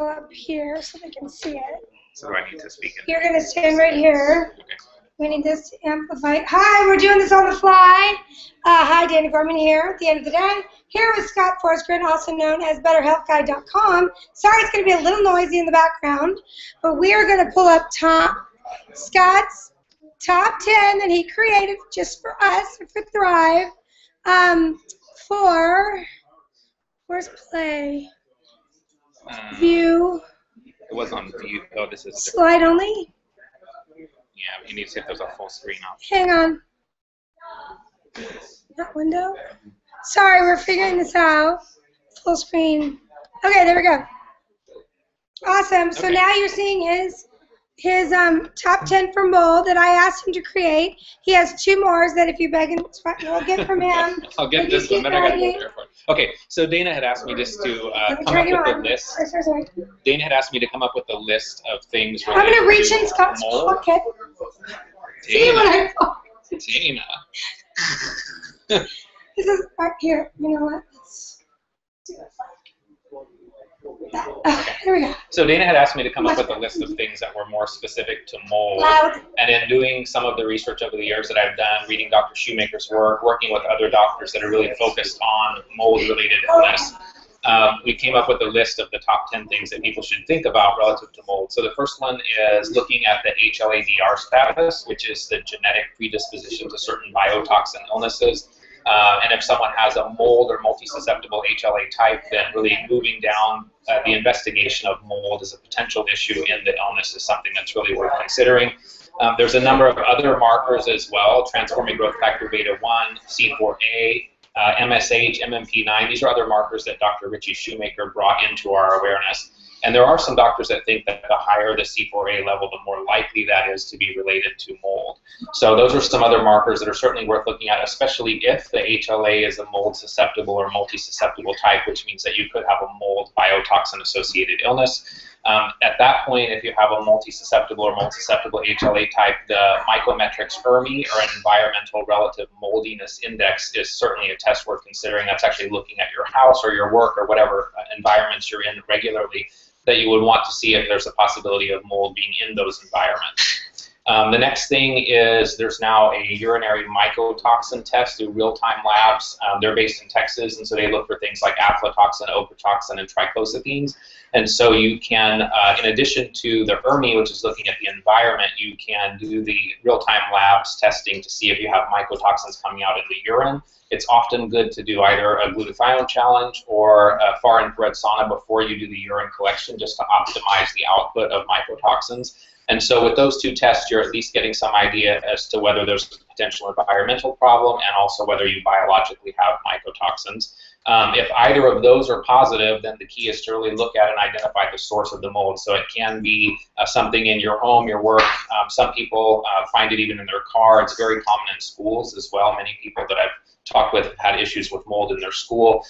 up here so they can see it. So do I need to speak in? You're going to stand right here. Okay. We need this to amplify. Hi, we're doing this on the fly. Hi, Dana Gorman here at the end of the day. Here with Scott Forsgren, also known as BetterHealthGuide.com. Sorry, it's going to be a little noisy in the background, but we are going to pull up Scott's top 10 that he created just for us, for THRiiVE, where's play? View. It was on view. Oh, this is slide only? Yeah, you need to see if there's a full screen option. Hang on. Not window? Sorry, we're figuring this out. Full screen. Okay, there we go. Awesome. So now you're seeing his top 10 for mold that I asked him to create. He has 2 more that if you beg and we'll get from him. I'll get this one, then I got to go there for it. Okay, so Dana had asked me just to come up with a list. Sorry. Dana had asked me to come up with a list of things I'm going to reach in to Scott's mold. pocket. See what I thought. Dana. This is right here. You know what? Let's do it. Okay, here we go. So Dana had asked me to come up with a list of things that were more specific to mold. And in doing some of the research over the years that I've done, reading Dr. Shoemaker's work, working with other doctors that are really focused on mold-related illness, we came up with a list of the top 10 things that people should think about relative to mold. So the first one is looking at the HLA-DR status, which is the genetic predisposition to certain biotoxin illnesses. And if someone has a mold or multi-susceptible HLA type, then really moving down the investigation of mold as a potential issue in the illness is something that's really worth considering. There's a number of other markers as well: transforming growth factor beta 1, C4A, MSH, MMP9. These are other markers that Dr. Richie Shoemaker brought into our awareness. And there are some doctors that think that the higher the C4A level, the more likely that is to be related to mold. So those are some other markers that are certainly worth looking at, especially if the HLA is a mold susceptible or multi-susceptible type, which means that you could have a mold biotoxin-associated illness. At that point, if you have a multi-susceptible or multi-susceptible HLA type, the Mycometrix ERMI, or an Environmental Relative Moldiness Index, is certainly a test worth considering. That's actually looking at your house or your work or whatever environments you're in regularly, that you would want to see if there's a possibility of mold being in those environments. The next thing is there's now a urinary mycotoxin test through real-time labs. They're based in Texas, and so they look for things like aflatoxin, ochratoxin, and triclosethines. And so you can, in addition to the ERMI, which is looking at the environment, you can do the real-time labs testing to see if you have mycotoxins coming out in the urine. It's often good to do either a glutathione challenge or a far infrared sauna before you do the urine collection, just to optimize the output of mycotoxins. And so with those 2 tests, you're at least getting some idea as to whether there's a potential environmental problem and also whether you biologically have mycotoxins. If either of those are positive, then the key is to really look at and identify the source of the mold. So it can be something in your home, your work. Some people find it even in their car. It's very common in schools as well. Many people that I've talked with have had issues with mold in their school.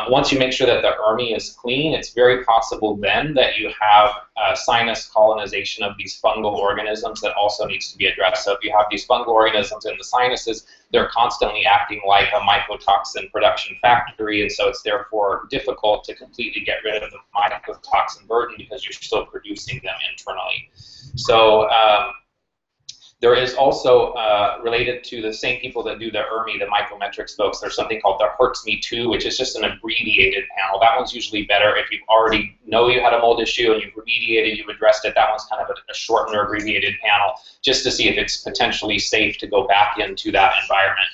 Once you make sure that the ERMI is clean, it's very possible then that you have sinus colonization of these fungal organisms that also needs to be addressed. So if you have these fungal organisms in the sinuses, they're constantly acting like a mycotoxin production factory, and so it's therefore difficult to completely get rid of the mycotoxin burden because you're still producing them internally. So there is also, related to the same people that do the ERMI, the Mycometrix folks, there's something called the HERTSME2, which is just an abbreviated panel. That one's usually better if you already know you had a mold issue and you've remediated, you've addressed it. That one's kind of a shortened or abbreviated panel, just to see if it's potentially safe to go back into that environment.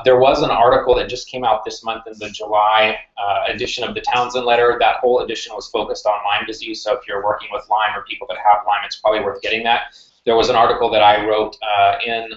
There was an article that just came out this month in the July edition of the Townsend Letter. That whole edition was focused on Lyme disease, so if you're working with Lyme or people that have Lyme, it's probably worth getting that. There was an article that I wrote in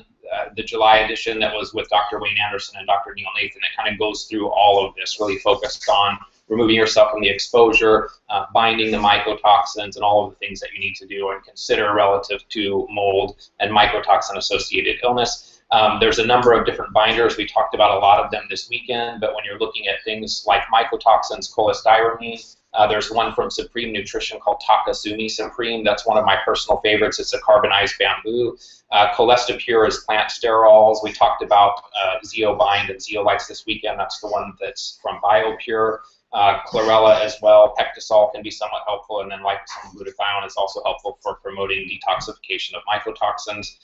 the July edition that was with Dr. Wayne Anderson and Dr. Neil Nathan that kind of goes through all of this, really focused on removing yourself from the exposure, binding the mycotoxins, and all of the things that you need to do and consider relative to mold and mycotoxin-associated illness. There's a number of different binders. We talked about a lot of them this weekend, but when you're looking at things like mycotoxins, cholestyramine, there's one from Supreme Nutrition called Takasumi Supreme. That's one of my personal favorites. It's a carbonized bamboo. Cholestipure is plant sterols. We talked about Zeobind and Zeolites this weekend. That's the one that's from BioPure. Chlorella as well. Pectisol can be somewhat helpful, and then liposomal glutathione is also helpful for promoting detoxification of mycotoxins.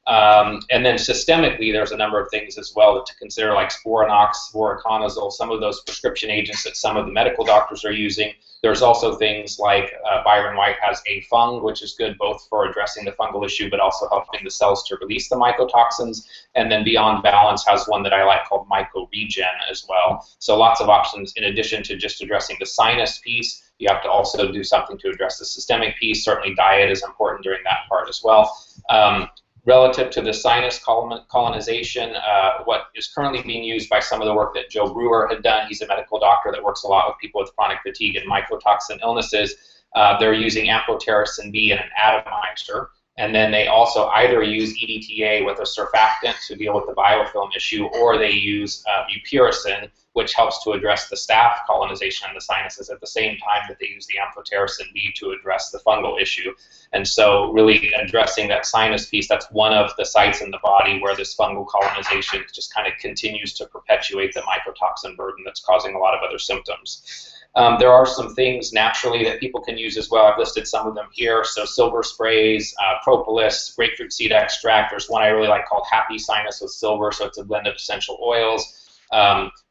And then systemically, there's a number of things as well to consider, like Sporanox, voriconazole, some of those prescription agents that some of the medical doctors are using. There's also things like Byron White has A-Fung, which is good both for addressing the fungal issue, but also helping the cells to release the mycotoxins. And then Beyond Balance has one that I like called MycoRegen as well. So lots of options in addition to just addressing the sinus piece. You have to also do something to address the systemic piece. Certainly diet is important during that part as well. Relative to the sinus colonization, what is currently being used by some of the work that Joe Brewer had done, he's a medical doctor that works a lot with people with chronic fatigue and mycotoxin illnesses, they're using amphotericin B and an atomizer. And then they also either use EDTA with a surfactant to deal with the biofilm issue, or they use mupirocin, which helps to address the staph colonization in the sinuses at the same time that they use the amphotericin B to address the fungal issue. And so really addressing that sinus piece, that's one of the sites in the body where this fungal colonization just kind of continues to perpetuate the mycotoxin burden that's causing a lot of other symptoms. There are some things naturally that people can use as well. I've listed some of them here. So silver sprays, propolis, grapefruit seed extract. There's one I really like called Happy Sinus with Silver, so it's a blend of essential oils.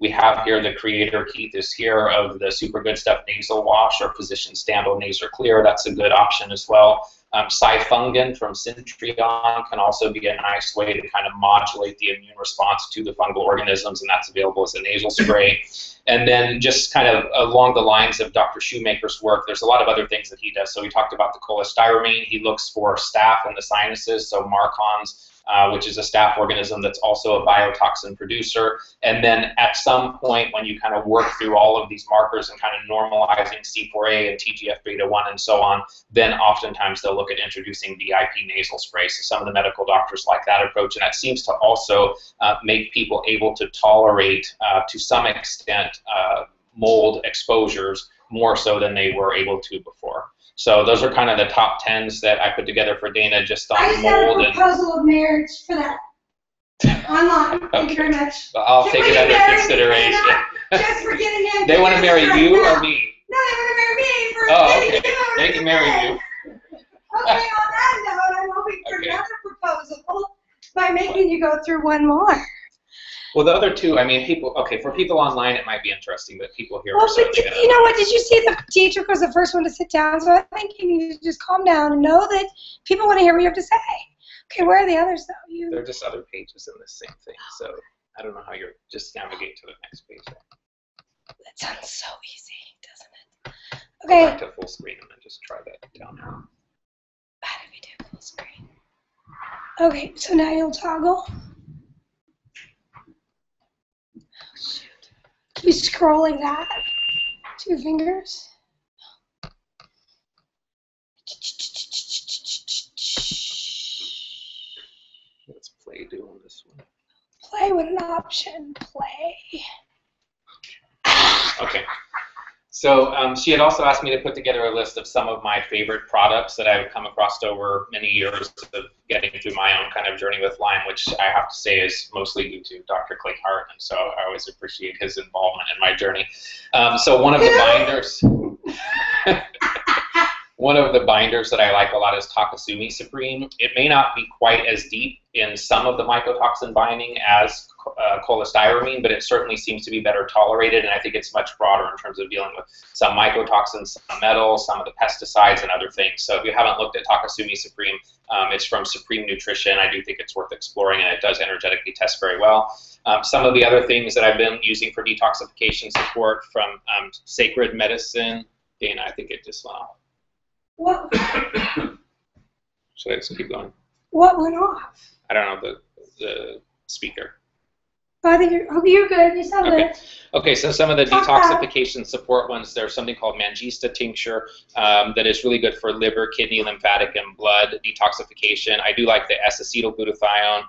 We have here the creator, Keith is here, of the Super Good Stuff nasal wash or Physician Standal Nasal Clear. That's a good option as well. Sifungin from Syntreon can also be a nice way to kind of modulate the immune response to the fungal organisms, and that's available as a nasal spray. And then just kind of along the lines of Dr. Shoemaker's work, there's a lot of other things that he does. So we talked about the cholestyramine. He looks for staph in the sinuses, so Marcons, which is a staph organism that's also a biotoxin producer. And then at some point when you kind of work through all of these markers and kind of normalizing C4A and TGF-beta1 and so on, then oftentimes they'll look at introducing BIP nasal spray. So some of the medical doctors like that approach, and that seems to also make people able to tolerate, to some extent, mold exposures more so than they were able to before. So those are kind of the top 10s that I put together for Dana just on mold. I just got a proposal of marriage for that. Online. Okay. Thank you very much. Well, I'll take it under consideration. Just for getting in. They want to marry you or me? No, they want to marry me. For okay. They can marry you. Okay, on that note, I'm hoping for another proposal by making you go through one more. Well, the other two, I mean, people, okay, for people online it might be interesting, but people here well, are certainly but you know what, did you see the Dietrich was the first one to sit down, so I think you need to just calm down and know that people want to hear what you have to say. Okay, where are the others, though? They're just other pages in this same thing, so I don't know how you're, just navigate to the next page. That sounds so easy, doesn't it? Okay. Go back to full screen and then just try that down now. How do we do full screen? Okay, so now you'll toggle. Keep scrolling that. 2 fingers. Let's play doing this one. Play with an option. Play. Okay. So she had also asked me to put together a list of some of my favorite products that I've come across over many years of getting through my own kind of journey with Lyme, which I have to say is mostly due to Dr. Clay Hart, and so I always appreciate his involvement in my journey. So one of the binders, one of the binders that I like a lot is Takasumi Supreme. It may not be quite as deep in some of the mycotoxin binding as cholestyramine, but it certainly seems to be better tolerated, and I think it's much broader in terms of dealing with some mycotoxins, some metals, some of the pesticides, and other things. So if you haven't looked at Takasumi Supreme, it's from Supreme Nutrition. I do think it's worth exploring, and it does energetically test very well. Some of the other things that I've been using for detoxification support from Sacred Medicine. Dana, I think it just went off. What? Should I just keep going? What went off? I don't know, the speaker. Oh, I think you're good. You sound good. Okay, so some of the detoxification support ones, there's something called Mangista tincture that is really good for liver, kidney, lymphatic, and blood detoxification. I do like the S-acetylglutathione.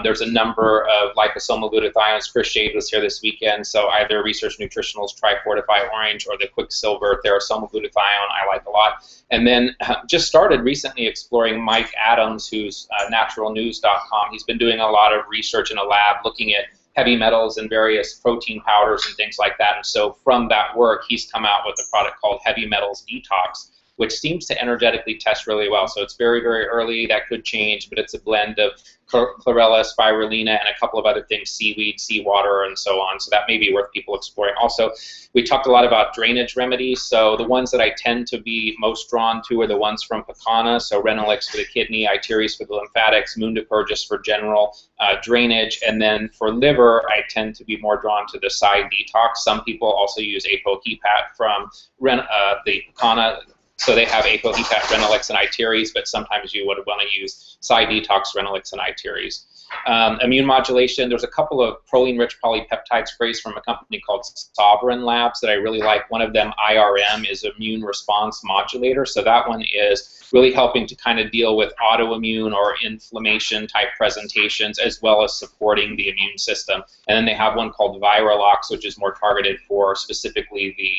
There's a number of liposomal glutathiones. Chris Shade was here this weekend, so either Research Nutritionals Tri-Fortify Orange or the Quicksilver Therasomal glutathione I like a lot. And then just started recently exploring Mike Adams, who's naturalnews.com. He's been doing a lot of research in a lab looking at heavy metals and various protein powders and things like that. And so from that work, he's come out with a product called Heavy Metals Detox, which seems to energetically test really well. So it's very, very early. That could change, but it's a blend of chlorella, spirulina, and a couple of other things, seaweed, seawater, and so on. So that may be worth people exploring. Also, we talked a lot about drainage remedies. So the ones that I tend to be most drawn to are the ones from Picana. So Renalix for the kidney, THRiiVE for the lymphatics, Mundipur for general drainage. And then for liver, I tend to be more drawn to the side detox. Some people also use apohepat from the Picana. So they have apohepat, Renalix, and THRiiVE, but sometimes you would want to use side detox, Renalix, and THRiiVE. Immune modulation, there's a couple of proline-rich polypeptide sprays from a company called Sovereign Labs that I really like. One of them, IRM, is immune response modulator. So that one is really helping to kind of deal with autoimmune or inflammation type presentations, as well as supporting the immune system. And then they have one called Viralox, which is more targeted for specifically the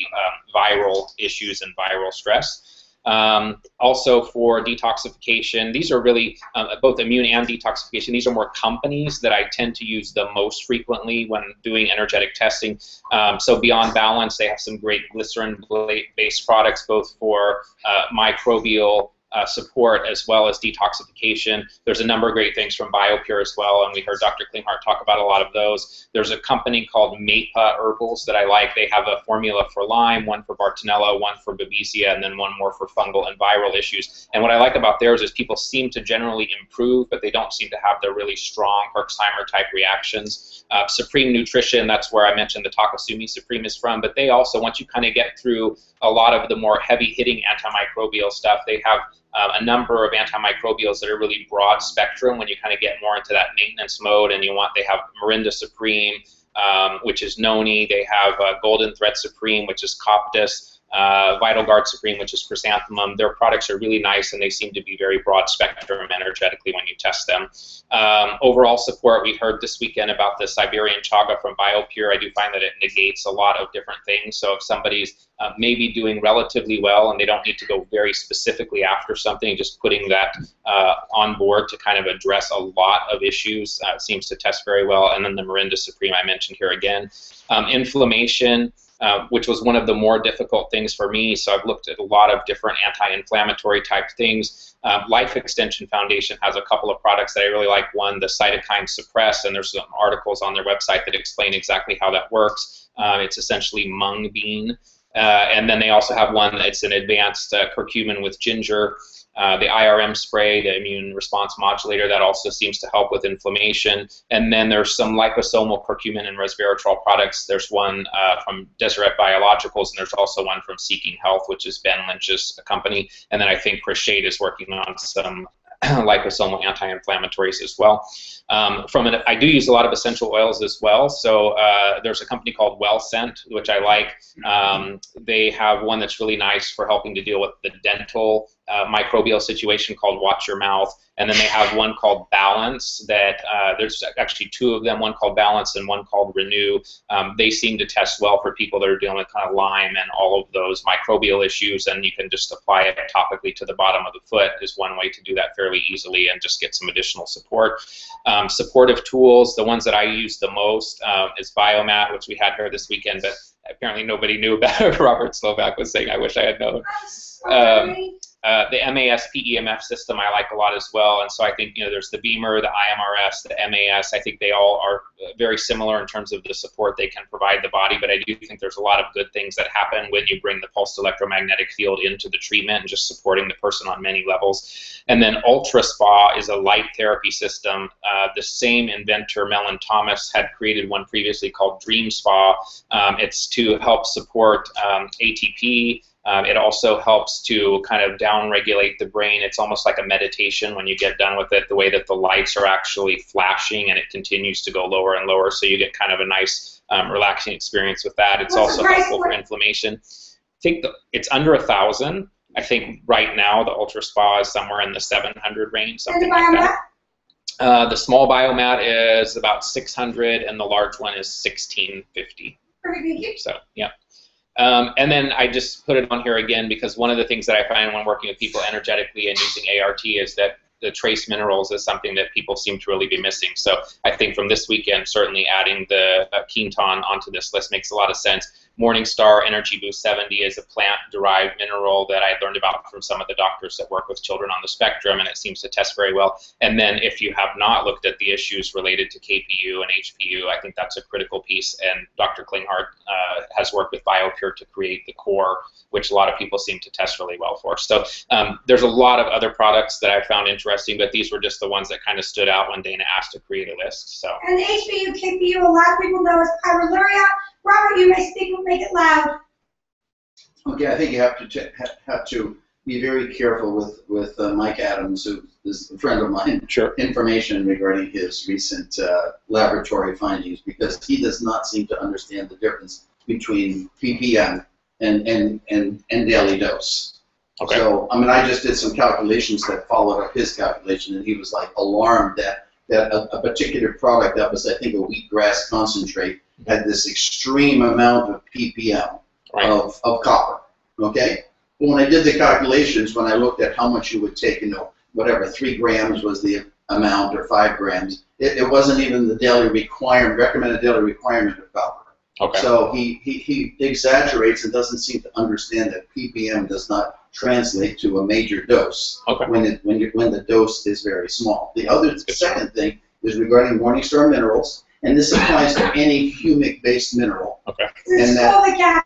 viral issues and viral stress. Also for detoxification, these are really both immune and detoxification. These are more companies that I tend to use the most frequently when doing energetic testing. So Beyond Balance, they have some great glycerin-based products, both for microbial support as well as detoxification. There's a number of great things from BioPure as well, and we heard Dr. Klinghardt talk about a lot of those. There's a company called Mapa Herbals that I like. They have a formula for Lyme, one for Bartonella, one for Babesia, and then one more for fungal and viral issues. And what I like about theirs is people seem to generally improve, but they don't seem to have the really strong Herxheimer type reactions. Supreme Nutrition, that's where I mentioned the Takasumi Supreme is from, but they also, once you kind of get through a lot of the more heavy hitting antimicrobial stuff, they have a number of antimicrobials that are really broad spectrum when you kind of get more into that maintenance mode, and they have Morinda Supreme, which is noni. They have Golden Thread Supreme, which is Coptis. Vital Guard Supreme, which is chrysanthemum. Their products are really nice, and they seem to be very broad spectrum energetically when you test them. Overall support, we heard this weekend about the Siberian chaga from BioPure. I do find that it negates a lot of different things. So if somebody's maybe doing relatively well and they don't need to go very specifically after something, just putting that on board to kind of address a lot of issues seems to test very well. And then the Morinda Supreme I mentioned here again. Inflammation, which was one of the more difficult things for me. So I've looked at a lot of different anti-inflammatory type things. Life Extension Foundation has a couple of products that I really like. One, the Cytokine Suppress, and there's some articles on their website that explain exactly how that works. It's essentially mung bean. And then they also have one that's an advanced curcumin with ginger. The IRM spray, the immune response modulator, that also seems to help with inflammation. And then there's some liposomal curcumin and resveratrol products. There's one from Deseret Biologicals, and there's also one from Seeking Health, which is Ben Lynch's company. And then I think Chris Shade is working on some liposomal anti-inflammatories as well. I do use a lot of essential oils as well. So there's a company called Well Scent, which I like. They have one that's really nice for helping to deal with the dental microbial situation called Watch Your Mouth. And then they have one called Balance that there's actually two of them, one called Balance and one called Renew. They seem to test well for people that are dealing with kind of Lyme and all of those microbial issues, and you can just apply it topically to the bottom of the foot is one way to do that fairly easily and just get some additional support. Supportive tools, the ones that I use the most is Biomat, which we had here this weekend, but apparently nobody knew about it. Robert Slovak was saying, I wish I had known. The MAS PEMF system I like a lot as well, and so I think there's the Beamer, the IMRS, the MAS. I think they all are very similar in terms of the support they can provide the body, but I do think there's a lot of good things that happen when you bring the pulsed electromagnetic field into the treatment and just supporting the person on many levels. And then Ultra Spa is a light therapy system. The same inventor, Mellon Thomas, had created one previously called Dream Spa. It's to help support ATP. It also helps to kind of down-regulate the brain. It's almost like a meditation when you get done with it, the way that the lights are actually flashing and it continues to go lower and lower, so you get kind of a nice relaxing experience with that. It's also helpful for inflammation. I think it's under 1,000. I think right now the Ultra Spa is somewhere in the 700 range, something like that. The small Biomat is about 600 and the large one is 1,650. So, yeah. And then I just put it on here again because one of the things that I find when working with people energetically and using ART is that the trace minerals is something that people seem to really be missing. So I think from this weekend, certainly adding the Quinton onto this list makes a lot of sense. Morningstar Energy Boost 70 is a plant-derived mineral that I learned about from some of the doctors that work with children on the spectrum, and it seems to test very well. And then if you have not looked at the issues related to KPU and HPU, I think that's a critical piece, and Dr. Klinghardt has worked with BioPure to create the core, which a lot of people seem to test really well for. So there's a lot of other products that I found interesting, but these were just the ones that kind of stood out when Dana asked to create a list. So. And HPU, KPU, a lot of people know as pyroluria. Robert, you may speak, but make it loud. Okay, I think you have to be very careful with Mike Adams, who is a friend of mine. Sure. Information regarding his recent laboratory findings, because he does not seem to understand the difference between ppm and daily dose. Okay. So, I mean, I just did some calculations that followed up his calculation, and he was like alarmed that a particular product that was, I think, a wheatgrass concentrate had this extreme amount of ppm of copper. Okay? But when I did the calculations, when I looked at how much you would take, you know, whatever, 3 grams was the amount, or 5 grams, it wasn't even the daily recommended daily requirement of copper. Okay. So he exaggerates and doesn't seem to understand that ppm does not translate to a major dose when the dose is very small. The second thing is regarding Morningstar minerals, and this applies to any humic-based mineral. Okay. And fulvic acid.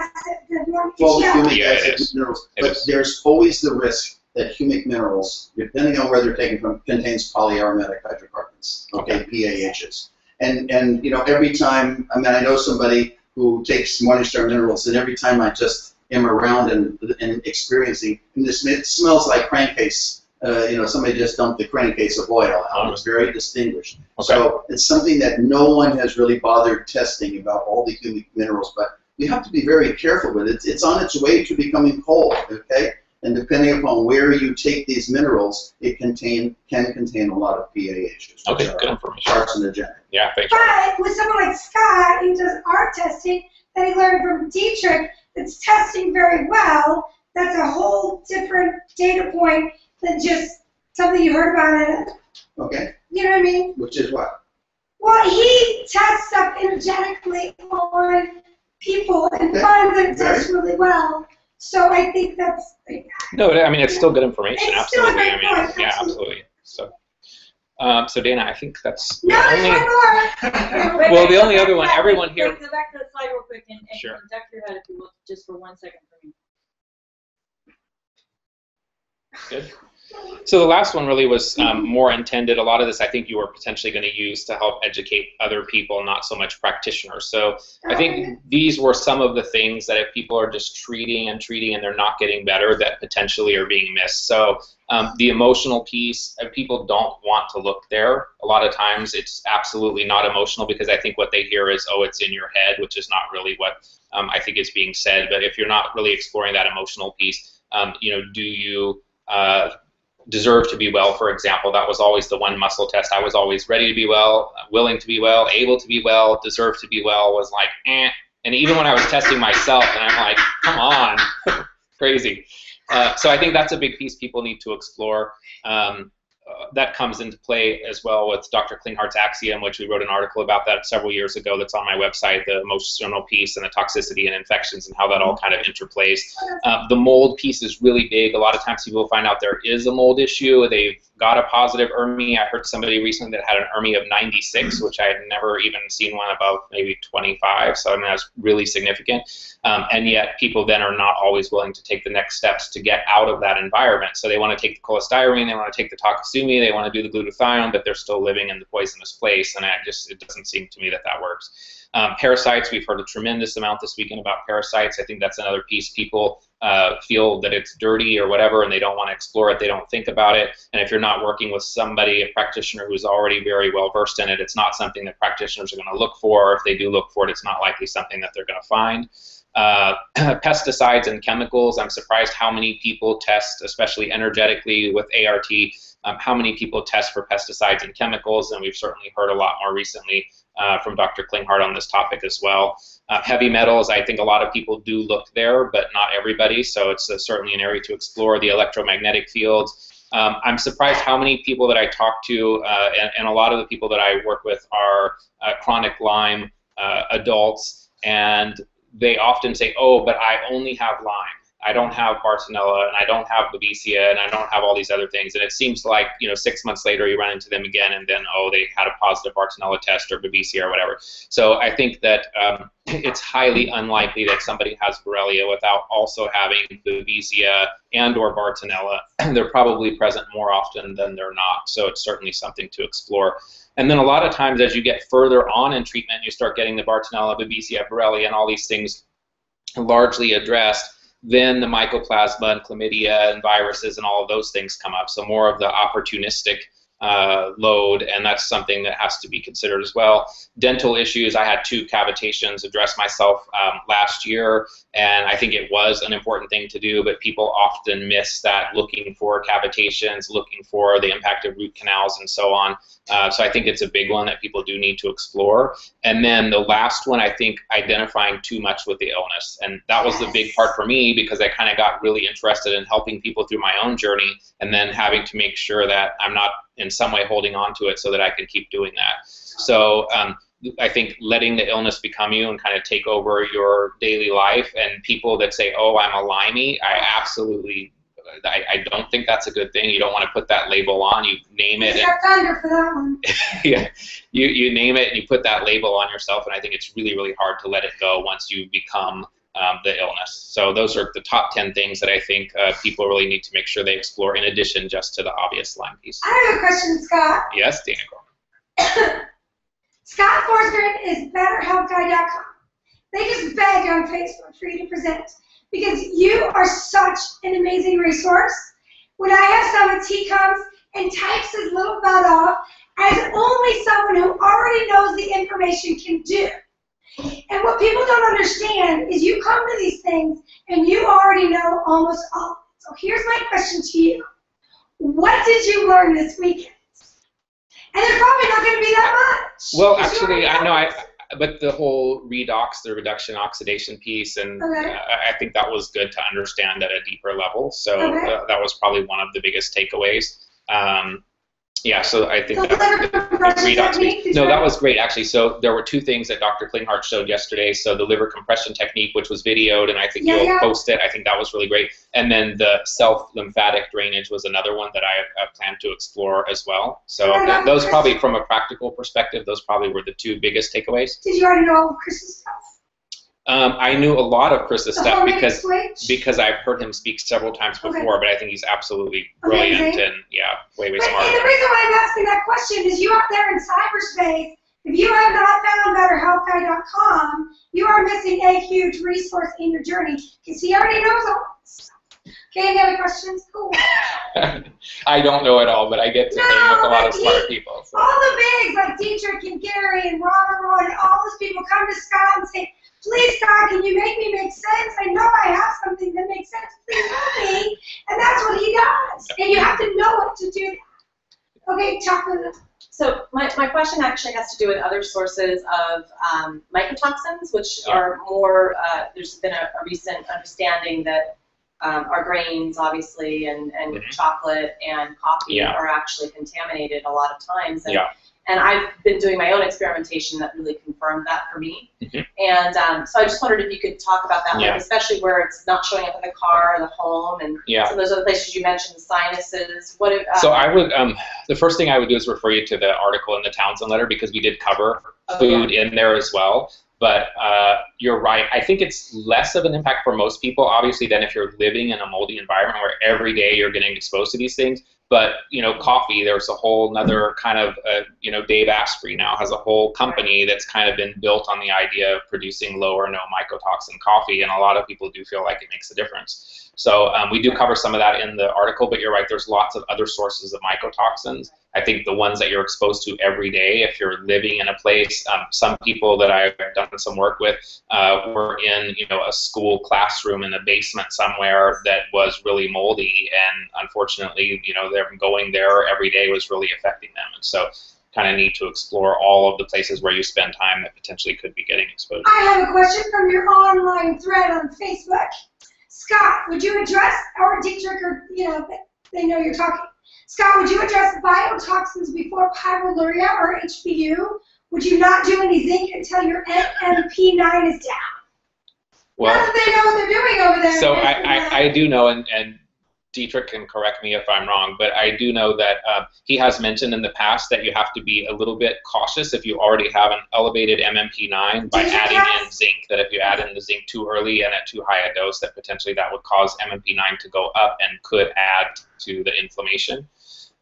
Humic acid minerals, but there's always the risk that humic minerals, depending on where they're taken from, contains polyaromatic hydrocarbons. Okay, PAHs. And you know, every time, I mean, I know somebody who takes Morningstar minerals, and every time I just am around and experiencing, and it smells like crankcase. You know, somebody just dumped the crankcase of oil out. It's very distinguished. Okay. So it's something that no one has really bothered testing about all the humic minerals, but you have to be very careful with it. It's on its way to becoming coal, okay? And depending upon where you take these minerals, it can contain a lot of PAHs. Okay, good information. Carcinogenic. Yeah, thank you. But with someone like Scott, who does art testing, that he learned from THRiiiVE, that's testing very well, that's a whole different data point than just something you heard about it. Okay. You know what I mean? Which is what? Well, he tests stuff energetically on people and finds that it tests really well. So I think that's... No, I mean, it's still good information. It's absolutely. Still a great point. Yeah, absolutely. So, so Dana, I think that's no, the only... Well, the only other one, everyone here... Go back to the slide real quick and Sure. duck your head if you will, just for 1 second for me. Good. So the last one really was more intended. A lot of this I think you were potentially going to use to help educate other people, not so much practitioners. So I think these were some of the things that if people are just treating and they're not getting better, that potentially are being missed. So the emotional piece, people don't want to look there. A lot of times it's absolutely not emotional, because I think what they hear is, oh, it's in your head, which is not really what I think is being said. But if you're not really exploring that emotional piece, you know, do you deserve to be well, for example? That was always the one muscle test. I was always ready to be well, willing to be well, able to be well, deserve to be well, was like, eh. And even when I was testing myself, and I'm like, come on, crazy. So I think that's a big piece people need to explore. That comes into play as well with Dr. Klinghardt's axiom, which we wrote an article about that several years ago that's on my website, the emotional piece and the toxicity and infections and how that all kind of interplays. The mold piece is really big. A lot of times people find out there is a mold issue. They've got a positive ERMI. I heard somebody recently that had an ERMI of 96, which I had never even seen one above maybe 25, so I mean, that's really significant. And yet people then are not always willing to take the next steps to get out of that environment. So they want to take the cholestyramine, they want to take the Takasumi, they want to do the glutathione, but they're still living in the poisonous place, and it doesn't seem to me that that works. Parasites, we've heard a tremendous amount this weekend about parasites. I think that's another piece. People feel that it's dirty or whatever, and they don't want to explore it, they don't think about it. And if you're not working with somebody, a practitioner who's already very well versed in it, it's not something that practitioners are going to look for. Or if they do look for it, it's not likely something that they're going to find. Pesticides and chemicals, I'm surprised how many people test, especially energetically with ART, how many people test for pesticides and chemicals, and we've certainly heard a lot more recently from Dr. Klinghardt on this topic as well. Heavy metals, I think a lot of people do look there, but not everybody, so it's certainly an area to explore. The electromagnetic fields, I'm surprised how many people that I talk to, and a lot of the people that I work with are chronic Lyme adults, and they often say, oh, but I only have Lyme. I don't have Bartonella, and I don't have Babesia, and I don't have all these other things. And it seems like, 6 months later you run into them again, and then, oh, they had a positive Bartonella test or Babesia or whatever. So I think that it's highly unlikely that somebody has Borrelia without also having Babesia and or Bartonella. They're probably present more often than they're not. So it's certainly something to explore. And then a lot of times as you get further on in treatment, you start getting the Bartonella, Babesia, Borrelia, and all these things largely addressed. Then the mycoplasma and chlamydia and viruses and all of those things come up. So more of the opportunistic load, and that's something that has to be considered as well. Dental issues, I had 2 cavitations addressed myself last year, and I think it was an important thing to do, but people often miss that, looking for cavitations, looking for the impact of root canals and so on. So I think it's a big one that people do need to explore. And then the last one, I think, identifying too much with the illness. And that was the big part for me, because I kind of got really interested in helping people through my own journey, and then having to make sure that I'm not in some way holding on to it so that I can keep doing that. So I think letting the illness become you and kind of take over your daily life, and people that say, oh, I'm a Limey, I don't think that's a good thing. You don't want to put that label on. You name it. You got thunder for that one. Yeah, you name it and you put that label on yourself, and I think it's really, really hard to let it go once you become the illness. So those are the top 10 things that I think people really need to make sure they explore, in addition just to the obvious Lyme piece. I have a question, Scott. Yes, Dana Gorman. Scott Forsgren is BetterHealthGuy.com. They just begged on Facebook for you to present, because you are such an amazing resource. When I have summits, he comes and types his little butt off, as only someone who already knows the information can do. And what people don't understand is you come to these things and you already know almost all of it. So here's my question to you. What did you learn this weekend? And there's probably not going to be that much. Well, actually, I know, but the whole redox, the reduction oxidation piece, and Okay. I think that was good to understand at a deeper level. So Okay. that was probably one of the biggest takeaways. Yeah, so I think So that liver compression redox technique, piece. No, that was great, actually. So there were 2 things that Dr. Klinghardt showed yesterday. So the liver compression technique, which was videoed, and I think you'll post it. I think that was really great. And then the self-lymphatic drainage was another one that I plan to explore as well. So those probably, from a practical perspective, those probably were the 2 biggest takeaways. Did you already know all of Chris's stuff? I knew a lot of Chris's The stuff hormone switch? because I've heard him speak several times before, Okay. but I think he's absolutely brilliant. Amazing. And way But smarter. and the reason why I'm asking that question is you out there in cyberspace, if you have not found BetterHealthGuy.com, you are missing a huge resource in your journey, because he already knows all this. Okay, any other questions? Cool. I don't know it all, but I get to hang with a lot of smart people. So. All the bigs like Dietrich and Gary and Robert Roy and all those people come to Scott and say, please, Scott, can you make me make sense? I know I have something that makes sense. Please help me. And that's what he does. And you have to know what to do. Okay, talk with him. So my question actually has to do with other sources of mycotoxins, which are more, there's been a recent understanding that our grains, obviously, and chocolate and coffee are actually contaminated a lot of times. And, and I've been doing my own experimentation that really confirmed that for me. And so I just wondered if you could talk about that, like, especially where it's not showing up in the car or the home, and some of those other places you mentioned, the sinuses. What if, so I would, the first thing I would do is refer you to the article in the Townsend letter, because we did cover food in there as well. But you're right. I think it's less of an impact for most people, obviously, than if you're living in a moldy environment where every day you're getting exposed to these things. But, coffee, there's a whole nother kind of, Dave Asprey now has a whole company that's kind of been built on the idea of producing low or no mycotoxin coffee, and a lot of people do feel like it makes a difference. So we do cover some of that in the article, but you're right, there's lots of other sources of mycotoxins. I think the ones that you're exposed to every day, if you're living in a place, some people that I've done some work with were in, a school classroom in a basement somewhere that was really moldy, and unfortunately, them going there every day was really affecting them. And so kind of need to explore all of the places where you spend time that potentially could be getting exposed. I have a question from your online thread on Facebook. Scott, would you address, or Dietrich, or, they know you're talking, Scott, would you address biotoxins before pyroluria or HBU? Would you not do any zinc until your NMP9 is down? Well, now that they know what they're doing over there. So I do know, and Dietrich can correct me if I'm wrong, but I do know that he has mentioned in the past that you have to be a little bit cautious if you already have an elevated MMP9 by adding in zinc, that if you add in the zinc too early and at too high a dose, that potentially that would cause MMP9 to go up and could add to the inflammation.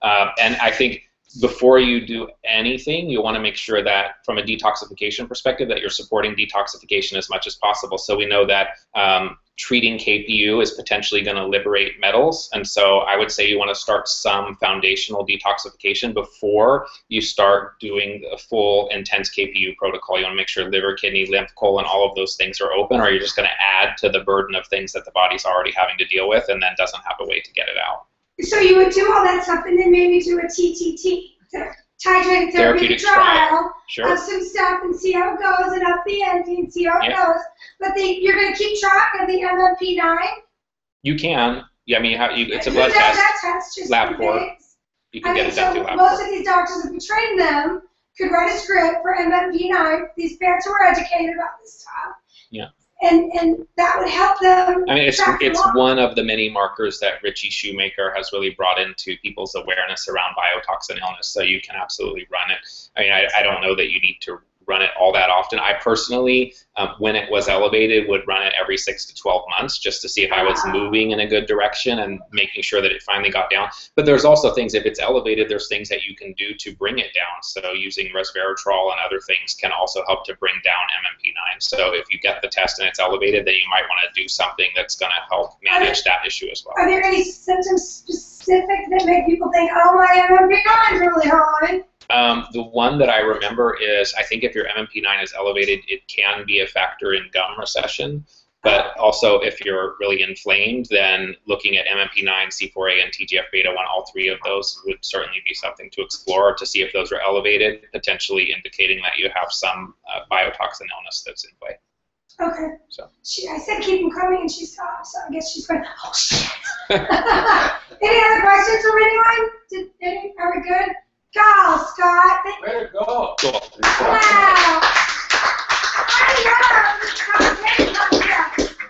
And I think before you do anything, you want to make sure that from a detoxification perspective that you're supporting detoxification as much as possible. So we know that treating KPU is potentially going to liberate metals, and so I would say you want to start some foundational detoxification before you start doing a full intense KPU protocol. You want to make sure liver, kidney, lymph, colon, all of those things are open, or you're just going to add to the burden of things that the body's already having to deal with and then doesn't have a way to get it out. So you would do all that stuff and then maybe do a TTT, titrated therapeutic trial of some stuff and see how it goes and up the ante and see how it goes. But you're going to keep track of the MMP9? You can. Yeah, I mean, it's a blood test. That test, just LabCorp. You can get it done through LabCorp. Most of these doctors, if we train them, could write a script for MMP9. These parents who are educated about this stuff. Yeah. And that would help them. I mean, it's one of the many markers that Richie Shoemaker has really brought into people's awareness around biotoxin illness. So you can absolutely run it. I mean, I don't know that you need to run it all that often. I personally, when it was elevated, would run it every 6 to 12 months just to see if I was moving in a good direction and making sure that it finally got down. But there's also things, if it's elevated, there's things that you can do to bring it down. So using resveratrol and other things can also help to bring down MMP9. So if you get the test and it's elevated, then you might want to do something that's going to help manage that issue as well. Are there any symptoms specific that make people think, oh, my MMP9 is really high? The one that I remember is, I think if your MMP9 is elevated, it can be a factor in gum recession. But also, if you're really inflamed, then looking at MMP9, C4A, and TGF-beta 1, all three of those would certainly be something to explore to see if those are elevated, potentially indicating that you have some biotoxin illness that's in play. Okay. So. I said keep them coming, and she stopped, so I guess she's going, oh, shit. Any other questions from anyone? Are we good? Go, Scott. Way to go. Cool. Wow. I love this conversation.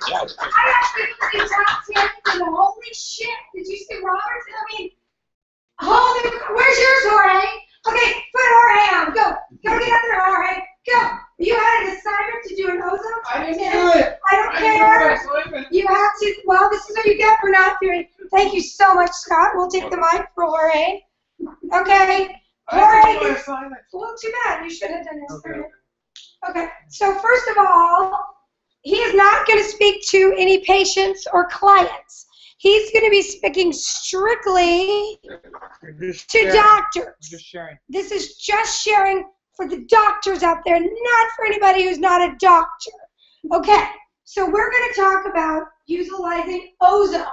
Yeah. I asked people to do top 10 and holy shit. Did you see Robert's? I mean, where's yours, Jorge? Okay, put Jorge on. Go. Go get under Jorge. Go. You had an assignment to do an ozone. I didn't do it. I don't care. You have to. Well, this is what you get for not doing. Thank you so much, Scott. We'll take the mic for Jorge. Okay. Jorge. Well, too bad. You should have done this. Okay. So first of all, he is not going to speak to any patients or clients. He's going to be speaking strictly to doctors. Just sharing. This is just sharing for the doctors out there, not for anybody who's not a doctor. Okay, so we're going to talk about utilizing ozone.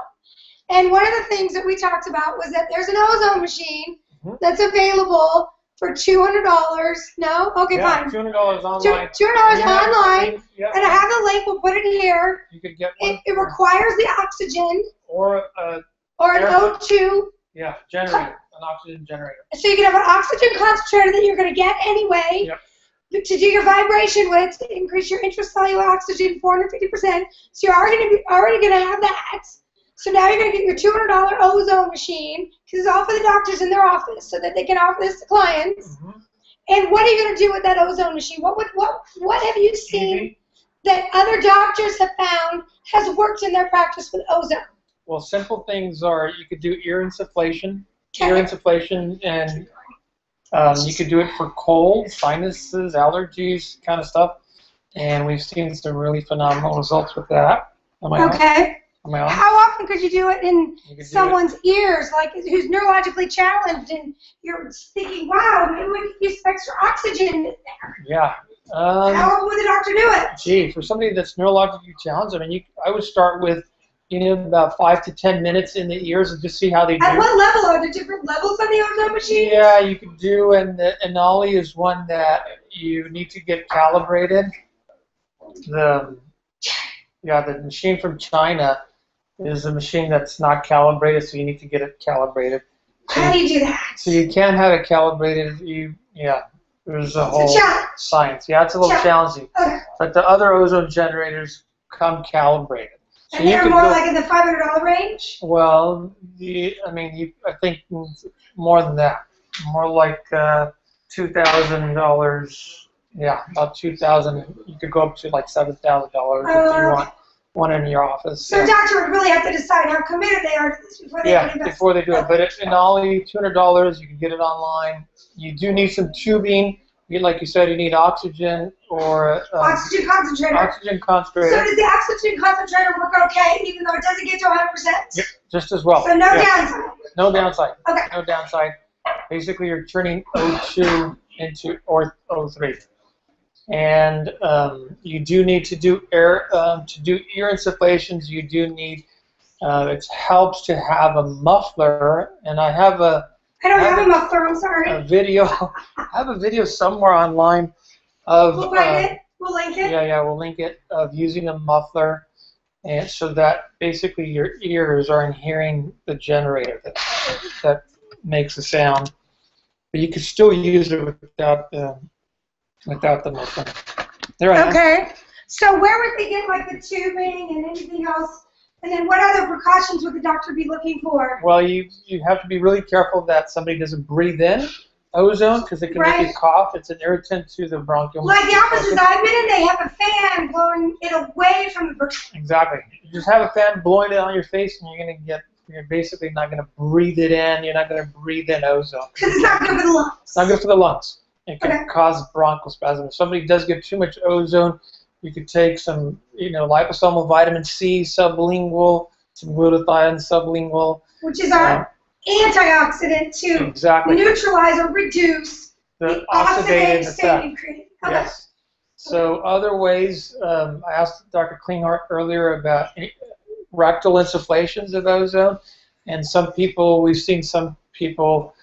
And one of the things that we talked about was that there's an ozone machine that's available for $200. No? Okay, fine. $200 online. $200 online. Yeah. And I have the link. We'll put it here. You could get one. It requires the oxygen. Or an O2. Yeah, generator. An oxygen generator. So you can have an oxygen concentrator that you're going to get anyway. Yep. To do your vibration with, to increase your intracellular oxygen 450%. So you're already going to have that. So now you're going to get your $200 ozone machine, because it's all for the doctors in their office, so that they can offer this to clients. And what are you going to do with that ozone machine? What have you seen that other doctors have found has worked in their practice with ozone? Well, simple things are you could do ear insufflation, and you could do it for cold, sinuses, allergies, kind of stuff. And we've seen some really phenomenal results with that. Okay. How often could you do it in someone's ears, like who's neurologically challenged, and you're thinking, wow, maybe we could use some extra oxygen in there? Yeah. How often would the doctor do it? Gee, for somebody that's neurologically challenged, I mean, I would start with about 5 to 10 minutes in the ears and just see how they do. At what level? Are there different levels on the ozone machine? Yeah, you can do, and the Anali is one that you need to get calibrated. The machine from China is a machine that's not calibrated, so you need to get it calibrated. How do you do that? So you can't have it calibrated. There's a whole challenge. science. Yeah, it's a little challenging. Okay. But the other ozone generators come calibrated. So And they're more like in the $500 range? Well, I think more than that. More like $2,000. Yeah, about $2,000. You could go up to like $7,000 if you want one in your office. So a doctor would really have to decide how committed they are to this before they can invest. Before they do it. But in only $200, you can get it online. You do need some tubing. Like you said, you need oxygen or oxygen concentrator. Oxygen concentrator. So does the oxygen concentrator work okay, even though it doesn't get to 100%? Yep, just as well. So no downside. No downside. Okay. No downside. Basically, you're turning O2 into O3. And you do need to do ear insufflations. You do need. It helps to have a muffler, and I have a. I don't have a muffler. I'm sorry. A video. I have a video somewhere online of. We'll find it. We'll link it. Yeah, we'll link it of using a muffler, and so that basically your ears are hearing the generator that makes the sound, but you can still use it without the muffler. There I am. Okay. So where would they get like the tubing and anything else? And then what other precautions would the doctor be looking for? Well, you have to be really careful that somebody doesn't breathe in ozone because it can make you cough. It's an irritant to the bronchial. Like the offices I've been in, they have a fan blowing it away from the person. Exactly. You just have a fan blowing it on your face, and you're basically not going to breathe it in. You're not going to breathe in ozone. Because it's not good for the lungs. It's not good for the lungs. It can cause bronchospasm. If somebody does get too much ozone, you could take some, liposomal vitamin C sublingual, some glutathione sublingual. Which is our antioxidant to neutralize or reduce the oxidative state you create. Okay. Yes. So other ways, I asked Dr. Klinghardt earlier about rectal insufflations of ozone, and we've seen some people,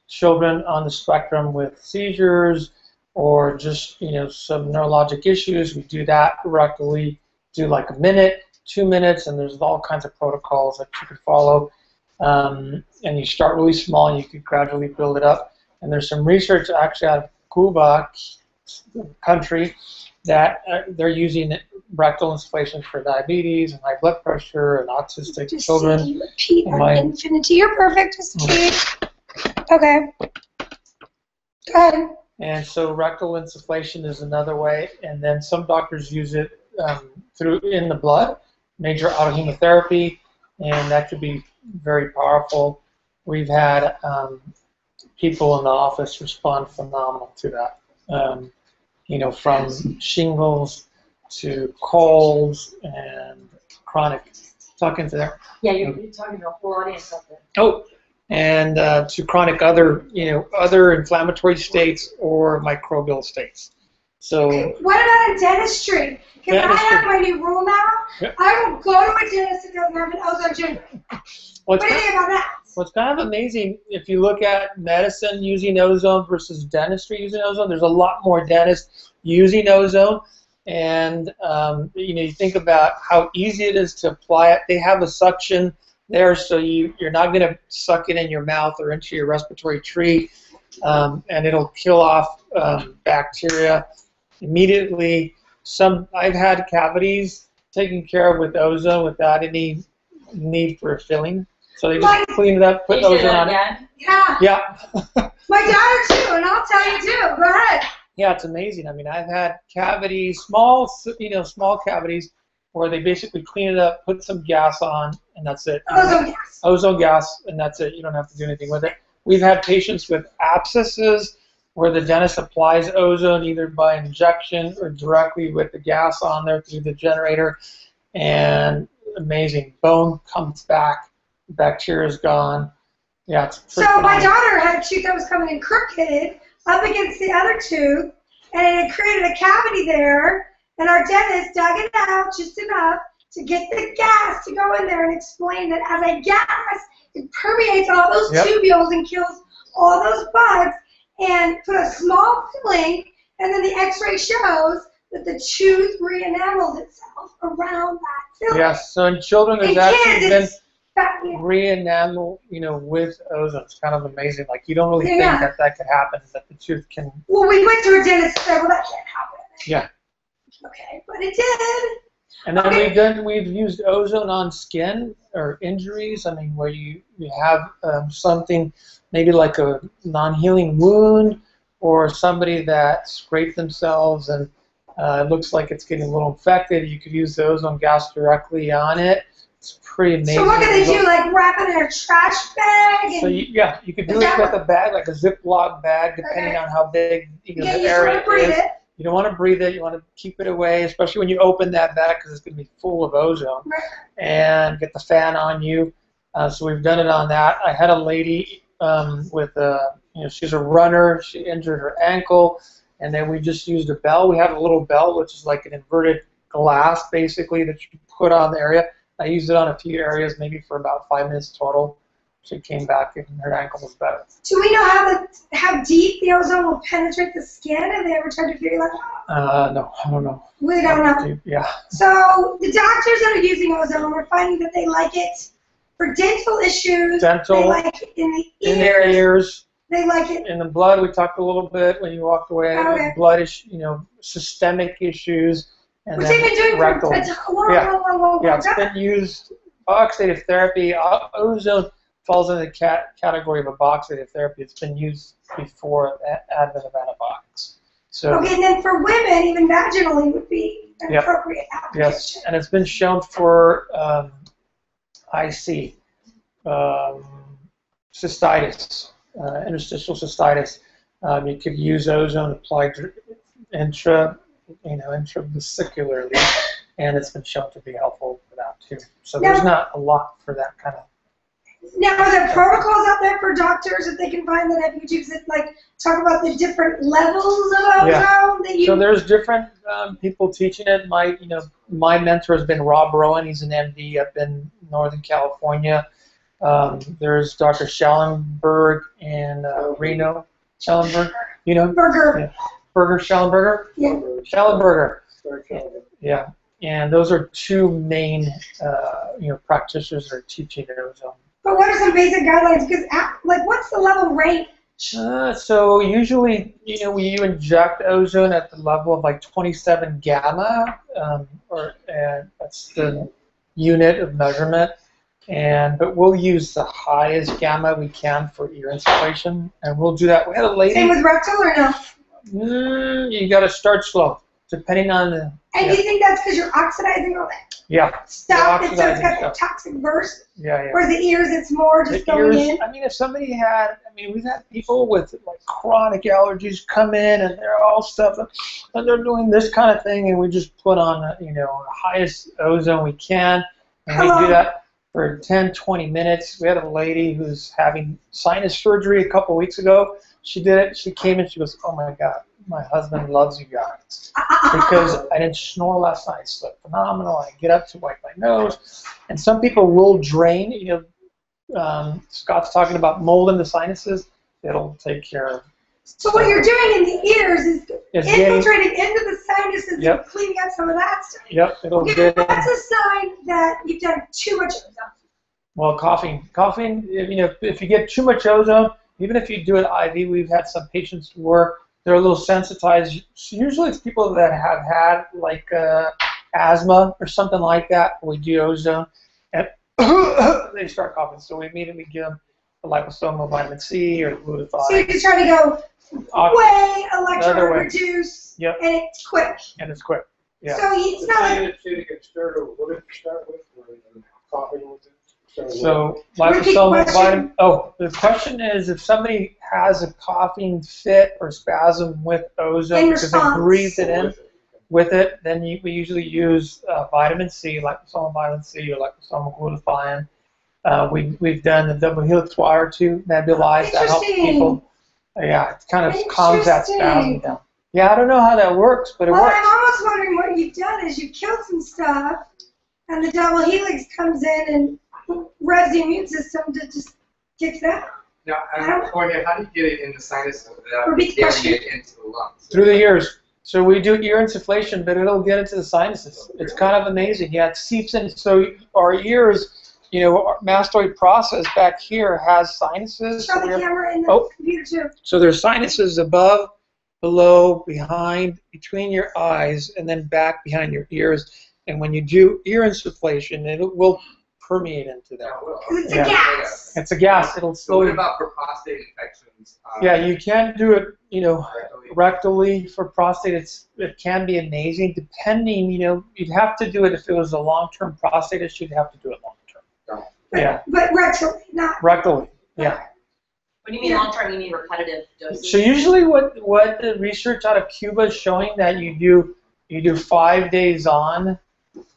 children on the spectrum with seizures, or just some neurologic issues. We do that rectally, do like a minute, 2 minutes, and there's all kinds of protocols that you could follow. And you start really small, and you could gradually build it up. And there's some research actually out of Cuba, country, that they're using rectal insufflation for diabetes and high blood pressure and autistic children. Just repeat on infinity. You're perfect. Just keep. Okay. Go ahead. And so rectal insufflation is another way, and then some doctors use it in the blood, major autohemotherapy, and that could be very powerful. We've had people in the office respond phenomenal to that. From shingles to colds and chronic. Talk into there. Yeah, you're talking to a whole audience up there. Oh. And to chronic other inflammatory states or microbial states. So. What about in dentistry? Because I have my new rule now. Yep. I will go to a dentist that doesn't have an ozone generator. What do you think about that? What's kind of amazing, if you look at medicine using ozone versus dentistry using ozone, there's a lot more dentists using ozone. And you think about how easy it is to apply it. They have a suction there, so you're not going to suck it in your mouth or into your respiratory tree, and it'll kill off bacteria immediately. I've had cavities taken care of with ozone without any need for filling, so they just clean it up, put ozone on it. Yeah. My daughter too, and I'll tell you too. Go ahead. Yeah, it's amazing. I mean, I've had cavities, small cavities, where they basically clean it up, put some gas on, and that's it. Ozone gas, and that's it. You don't have to do anything with it. We've had patients with abscesses where the dentist applies ozone either by injection or directly with the gas on there through the generator, and amazing. Bone comes back, the bacteria is gone. Yeah, it's pretty So my daughter had a tooth that was coming in crooked up against the other tooth, and it had created a cavity there. And our dentist dug it out just enough to get the gas to go in there and explain that as a gas, it permeates all those tubules and kills all those bugs, and put a small filling, and then the x-ray shows that the tooth re-enameled itself around that filling. Yes, so in children there's actually been re-enamel, with ozone. It's kind of amazing. Like, you don't really think that could happen, but the tooth can. Well, we went to a dentist and said, well, that can't happen. Yeah. Okay, but it did. And then we've used ozone on skin or injuries. I mean, where you have something, maybe like a non-healing wound, or somebody that scraped themselves and it looks like it's getting a little infected. You could use the ozone gas directly on it. It's pretty amazing. So what can they do? Like wrap it in a trash bag? So you could do it with a bag, like a Ziploc bag, depending on how big the area is. You don't want to breathe it. You want to keep it away, especially when you open that bag, because it's going to be full of ozone. Right. And get the fan on you. So we've done it on that. I had a lady with she's a runner. She injured her ankle, and then we just used a bell. We have a little bell, which is like an inverted glass, basically, that you put on the area. I used it on a few areas, maybe for about 5 minutes total. She came back and her ankle was better. Do we know how deep the ozone will penetrate the skin? Have they ever tried to figure that out? No, I don't know. We don't know. Yeah. So the doctors that are using ozone are finding that they like it for dental issues. Dental. They like it in the ears. In their ears. They like it in the blood. We talked a little bit when you walked away. Okay. Blood systemic issues. And which they've been doing rectal. For a long it's been used. Oxidative therapy. Ozone falls in the category of oxidative therapy. It's been used before the advent of antibiotics. So, okay, and then for women, even vaginally would be an appropriate application. Yes, and it's been shown for IC, cystitis, interstitial cystitis. You could use ozone applied intravesicularly, and it's been shown to be helpful for that too. So there's not a lot for that kind of. Now, are there protocols out there for doctors that they can find that have YouTubes that talk about the different levels of ozone that you? So there's different people teaching it. My mentor has been Rob Rowan. He's an MD up in Northern California. There's Dr. Schellenberg in Reno. Schellenberg, Burger. Yeah. Burger Schellenberger. Yeah. Schellenberger. Yeah. And those are two main, practitioners that are teaching ozone. But what are some basic guidelines? Because, what's the level range? So usually, we inject ozone at the level of 27 gamma, that's the unit of measurement. But we'll use the highest gamma we can for ear insufflation, and we'll do that. We had a lady. Same with rectal or no? You got to start slow, depending on the. And do you think that's because you're oxidizing all that? Yeah. Stuff that's got that toxic burst. Yeah. Whereas the ears, it's more just going in. I mean, if somebody we've had people with chronic allergies come in and they're all stuff, and they're doing this kind of thing, and we just put on the highest ozone we can, and we do that for 10, 20 minutes. We had a lady who's having sinus surgery a couple weeks ago. She did it. She came in. She goes, "Oh my God, my husband loves you guys because I didn't snore last night. I slept phenomenal. I get up to wipe my nose." And some people will drain. Scott's talking about mold in the sinuses. It'll take care of. So what you're doing in the ears is infiltrating into the sinuses and cleaning up some of that stuff. Yep, it'll get. What's a sign that you've done too much ozone? Well, coughing. If you get too much ozone, even if you do it IV, we've had some patients where they're a little sensitized. Usually it's people that have had asthma or something like that. We do ozone, and they start coughing. So we immediately give them a liposomal vitamin C or glutathione. So you're just trying to go way electron reduce, and it's quick. And it's quick. Yeah. So it's not like. To get started, what did you start with? Coughing with it? So liposomal vitamin. Oh, the question is if somebody has a coughing fit or spasm with ozone because they breathed it in with it, then we usually use vitamin C, liposomal vitamin C, or liposomal glutathione. We've done the double helix wire too, nebulized. That helps people. It kind of calms that spasm down. Yeah, I don't know how that works, but it works. I'm almost wondering what you've done is you've killed some stuff, and the double helix comes in and revs the immune system to just fix that. Now, how do you get it in the sinuses without getting it into the lungs? Through the ears. So we do ear insufflation, but it'll get into the sinuses. It's kind of amazing. Yeah, it seeps in. So our ears you know, our mastoid process back here has sinuses. Show the camera in the computer too. So there's sinuses above, below, behind, between your eyes, and then back behind your ears. And when you do ear insufflation, it will permeate into that. It's a gas. It's a gas. It'll So slowly. what about for prostate infections? Yeah, you can do it, you know, rectally for prostate. It can be amazing, depending, you know, you'd have to do it if it was a long-term prostate issue. You'd have to do it long-term. Yeah. But rectally, not. Rectally, yeah. When you mean long-term, you mean repetitive doses? So usually what the research out of Cuba is showing that you do 5 days on.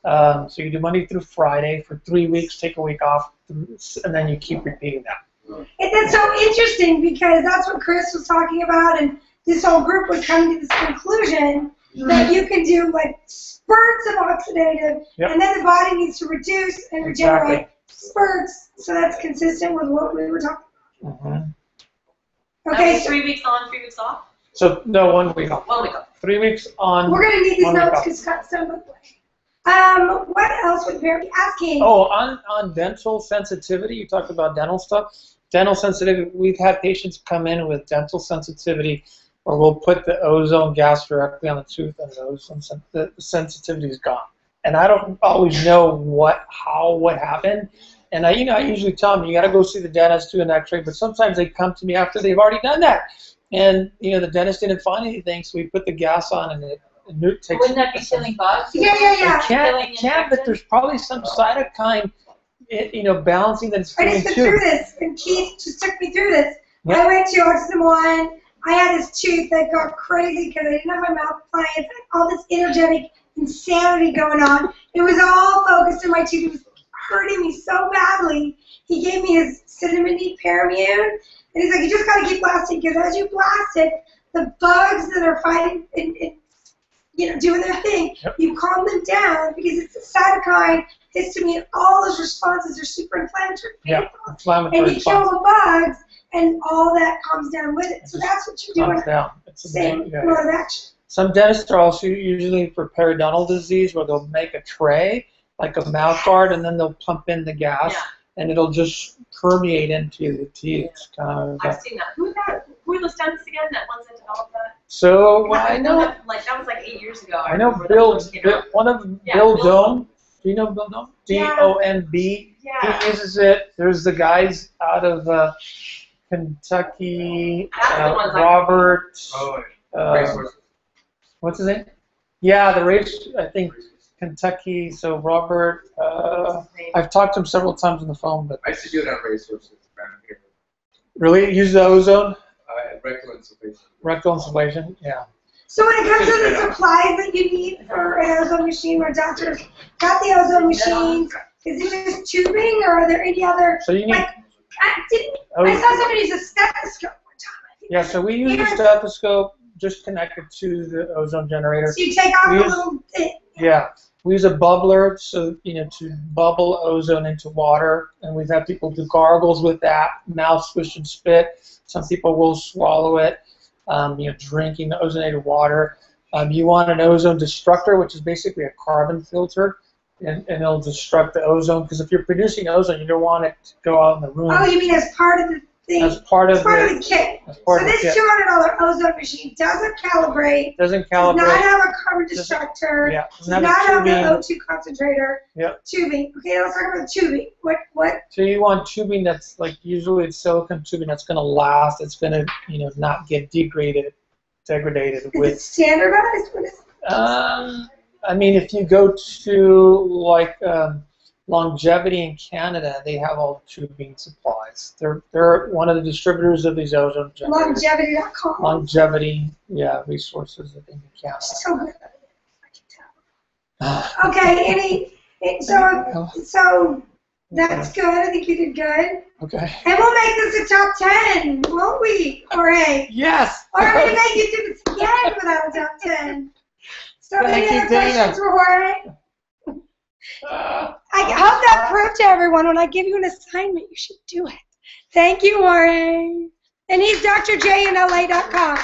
So you do Monday through Friday for 3 weeks, take a week off, and then you keep repeating that. And that's so interesting because that's what Chris was talking about, and this whole group was coming to this conclusion that you can do like spurts of oxidative, and then the body needs to reduce and regenerate spurts. So that's consistent with what we were talking about. Okay, 3 weeks on, 3 weeks off? So no, 1 week off. 1 week off. 3 weeks on. We're gonna need these notes because Scott's done with play. What else would Bear be asking? Oh, on dental sensitivity, you talked about dental stuff. Dental sensitivity, we've had patients come in with dental sensitivity, or we'll put the ozone gas directly on the tooth, and the sensitivity is gone. And I don't always know what happened. And I usually tell them, you got to go see the dentist, do an X-ray. But sometimes they come to me after they've already done that, and the dentist didn't find anything, so we put the gas on, and it takes. Wouldn't that be killing bugs? Yeah. It can, but there's probably some cytokine, balancing that it's I doing just too. been through this, and Keith just took me through this. Yep. I went to Autism 1. I had this tooth that got crazy because I didn't have my mouth appliance. All this energetic insanity going on. It was all focused in my tooth. It was hurting me so badly. He gave me his cinnamon paramune, and he's like, you just got to keep blasting because as you blast it, the bugs that are fighting and doing their thing, you calm them down because it's a cytokine, histamine, all those responses are super inflammatory. Yeah, inflammatory. And you kill the bugs, and all that calms down with it. So that's what you're doing. Calms down. It's Same mode of action. Some dentists are also usually for periodontal disease where they'll make a tray, like a mouth guard, and then they'll pump in the gas, and it'll just permeate into the teeth. I've seen that. Who are those dentists again? That ones that developed that? So I know. That was like 8 years ago. I know Bill Dome. Do you know Bill Dome? D-O-M-B. Yeah. He uses it. There's the guys out of Kentucky. Robert. What's his name? Yeah, the race. I think Kentucky. So Robert. I've talked to him several times on the phone, but I used to do it on racehorses around here. Really, use the ozone. Rectal insufflation. Rectal insufflation. Yeah. So when it comes to the supplies that you need for an ozone machine, where doctors got the ozone machines, is it just tubing, or are there any other? So you need. I saw somebody use a stethoscope one time. Yeah. So we use a stethoscope just connected to the ozone generator. So you take off a little bit. Yeah. We use a bubbler, so to bubble ozone into water, and we've had people do gargles with that, mouth swish and spit. Some people will swallow it, drinking the ozonated water. You want an ozone destructor, which is basically a carbon filter, and it'll destruct the ozone, because if you're producing ozone, you don't want it to go out in the room. Oh, you mean as part of the thing? As part of the kit. So this $200 ozone machine doesn't calibrate. Doesn't calibrate. Does not have a carbon destructor. Yeah. Does not have an O2 concentrator. Yep. Tubing. Okay, let's talk about tubing. What? So you want tubing that's usually it's silicone tubing that's going to last. It's going to not get degraded. Is it standardized? What is it? I mean, if you go to Longevity in Canada, they have all tubing supplies. They're one of the distributors of these ozone generators. Longevity.com. Longevity, resources I think in Canada. So good. I can tell. Okay, so that's good. I think you did good. Okay. And we'll make this a top 10, won't we, Jorge? Yes. Or are we going to make you do this again without a top 10? So Thank any you, other Dana. questions for Jorge? I hope that proved to everyone when I give you an assignment, you should do it. Thank you, Jorge. And he's drj in la.com.